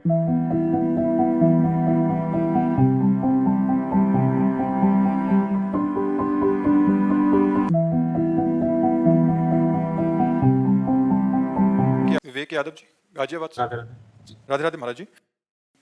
विवेक यादव जी, गाजियाबाद से। राधे राधे। राधे राधे महाराज जी।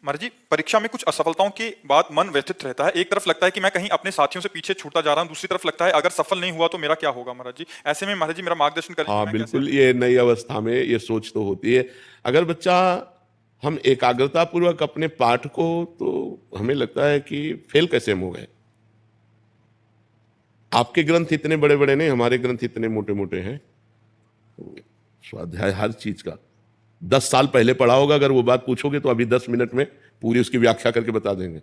महाराज जी, परीक्षा में कुछ असफलताओं के बाद मन व्यथित रहता है। एक तरफ लगता है कि मैं कहीं अपने साथियों से पीछे छूटता जा रहा हूं, दूसरी तरफ लगता है अगर सफल नहीं हुआ तो मेरा क्या होगा। महाराज जी, ऐसे में महाराज जी मेरा मार्गदर्शन करें। हाँ बिल्कुल, ये नई अवस्था में ये सोच तो होती है। अगर बच्चा हम एकाग्रता पूर्वक अपने पाठ को, तो हमें लगता है कि फेल कैसे हम हो गए। आपके ग्रंथ इतने बड़े बड़े नहीं, हमारे ग्रंथ इतने मोटे मोटे हैं। स्वाध्याय हर चीज का 10 साल पहले पढ़ा होगा, अगर वो बात पूछोगे तो अभी 10 मिनट में पूरी उसकी व्याख्या करके बता देंगे।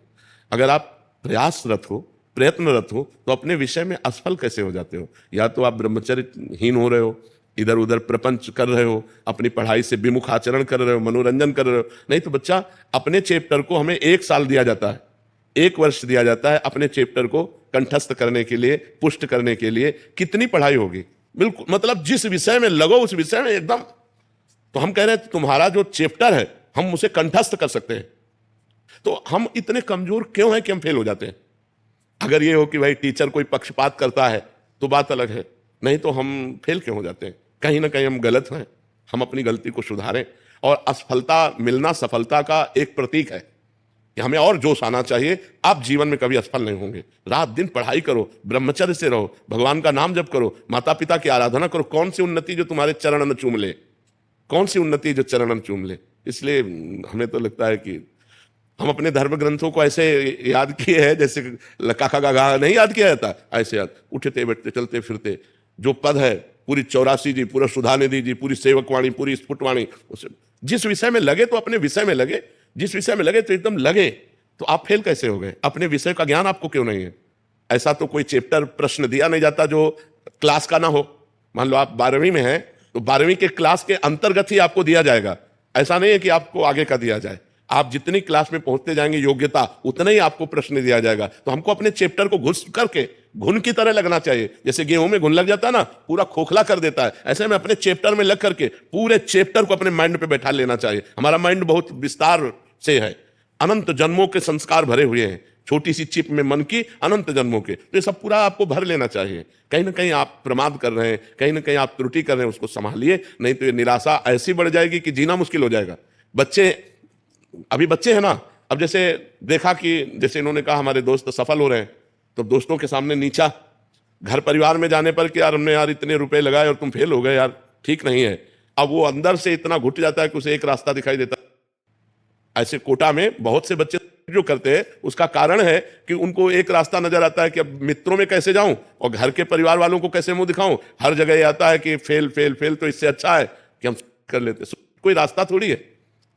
अगर आप प्रयासरत हो, प्रयत्नरत हो, तो अपने विषय में असफल कैसे हो जाते हो। या तो आप ब्रह्मचर्यहीन हो रहे हो, इधर उधर प्रपंच कर रहे हो, अपनी पढ़ाई से विमुख आचरण कर रहे हो, मनोरंजन कर रहे हो। नहीं तो बच्चा, अपने चैप्टर को हमें 1 साल दिया जाता है, 1 वर्ष दिया जाता है अपने चैप्टर को कंठस्थ करने के लिए, पुष्ट करने के लिए। कितनी पढ़ाई होगी। बिल्कुल, मतलब जिस विषय में लगो उस विषय में एकदम। तो हम कह रहे हैं तुम्हारा जो चैप्टर है हम उसे कंठस्थ कर सकते हैं। तो हम इतने कमजोर क्यों हैं कि हम फेल हो जाते हैं। अगर ये हो कि भाई टीचर कोई पक्षपात करता है तो बात अलग है, नहीं तो हम फेल क्यों हो जाते हैं। कहीं ना कहीं हम गलत हैं, हम अपनी गलती को सुधारें। और असफलता मिलना सफलता का एक प्रतीक है कि हमें और जोश आना चाहिए। आप जीवन में कभी असफल नहीं होंगे। रात दिन पढ़ाई करो, ब्रह्मचर्य से रहो, भगवान का नाम जप करो, माता पिता की आराधना करो। कौन सी उन्नति जो तुम्हारे चरण न चूम ले, कौन सी उन्नति जो चरण चूम ले। इसलिए हमें तो लगता है कि हम अपने धर्म ग्रंथों को ऐसे याद किए हैं जैसे काका गागा नहीं याद किया जाता, ऐसे याद। उठते बैठते चलते फिरते जो पद है, पूरी 84 जी, पूरा सुधानिधि जी, पूरी सेवकवाणी, पूरी स्फुटवाणी, उसे जिस विषय में लगे तो अपने विषय में लगे, जिस विषय में लगे तो एकदम लगे। तो आप फेल कैसे हो गए। अपने विषय का ज्ञान आपको क्यों नहीं है। ऐसा तो कोई चैप्टर प्रश्न दिया नहीं जाता जो क्लास का ना हो। मान लो आप 12वीं में हैं तो 12वीं के क्लास के अंतर्गत ही आपको दिया जाएगा। ऐसा नहीं है कि आपको आगे का दिया जाए। आप जितनी क्लास में पहुंचते जाएंगे योग्यता, उतना ही आपको प्रश्न दिया जाएगा। तो हमको अपने चैप्टर को घुस करके घुन की तरह लगना चाहिए। जैसे गेहूं में घुन लग जाता है ना, पूरा खोखला कर देता है, ऐसे में अपने चैप्टर में लग करके पूरे चैप्टर को अपने माइंड पे बैठा लेना चाहिए। हमारा माइंड बहुत विस्तार से है, अनंत जन्मों के संस्कार भरे हुए हैं, छोटी सी चिप में मन की अनंत जन्मों के। तो ये सब पूरा आपको भर लेना चाहिए। कहीं ना कहीं आप प्रमाद कर रहे हैं, कहीं ना कहीं आप त्रुटि कर रहे हैं, उसको संभालिए। नहीं तो ये निराशा ऐसी बढ़ जाएगी कि जीना मुश्किल हो जाएगा। बच्चे अभी बच्चे हैं ना, अब जैसे देखा कि जैसे इन्होंने कहा हमारे दोस्त सफल हो रहे हैं, तो दोस्तों के सामने नीचा, घर परिवार में जाने पर कि यार हमने यार इतने रुपए लगाए और तुम फेल हो गए, यार ठीक नहीं है। अब वो अंदर से इतना घुट जाता है कि उसे एक रास्ता दिखाई देता है। ऐसे कोटा में बहुत से बच्चे जो करते हैं, उसका कारण है कि उनको एक रास्ता नजर आता है कि अब मित्रों में कैसे जाऊं और घर के परिवार वालों को कैसे मुंह दिखाऊं। हर जगह ये आता है कि फेल फेल फेल, तो इससे अच्छा है कि हम कर लेते। कोई रास्ता थोड़ी है।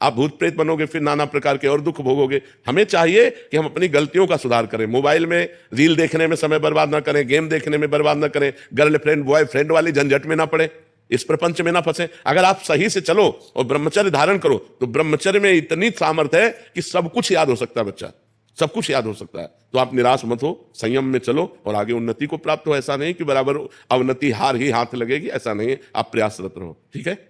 आप भूत प्रेत बनोगे, फिर नाना प्रकार के और दुख भोगोगे। हमें चाहिए कि हम अपनी गलतियों का सुधार करें। मोबाइल में रील देखने में समय बर्बाद ना करें, गेम देखने में बर्बाद ना करें, गर्लफ्रेंड बॉयफ्रेंड वाली झंझट में ना पड़े, इस प्रपंच में ना फंसे। अगर आप सही से चलो और ब्रह्मचर्य धारण करो, तो ब्रह्मचर्य में इतनी सामर्थ्य है कि सब कुछ याद हो सकता है बच्चा, सब कुछ याद हो सकता है। तो आप निराश मत हो, संयम में चलो और आगे उन्नति को प्राप्त हो। ऐसा नहीं कि बराबर अवनति हार ही हाथ लगेगी, ऐसा नहीं है। आप प्रयासरत रहो, ठीक है।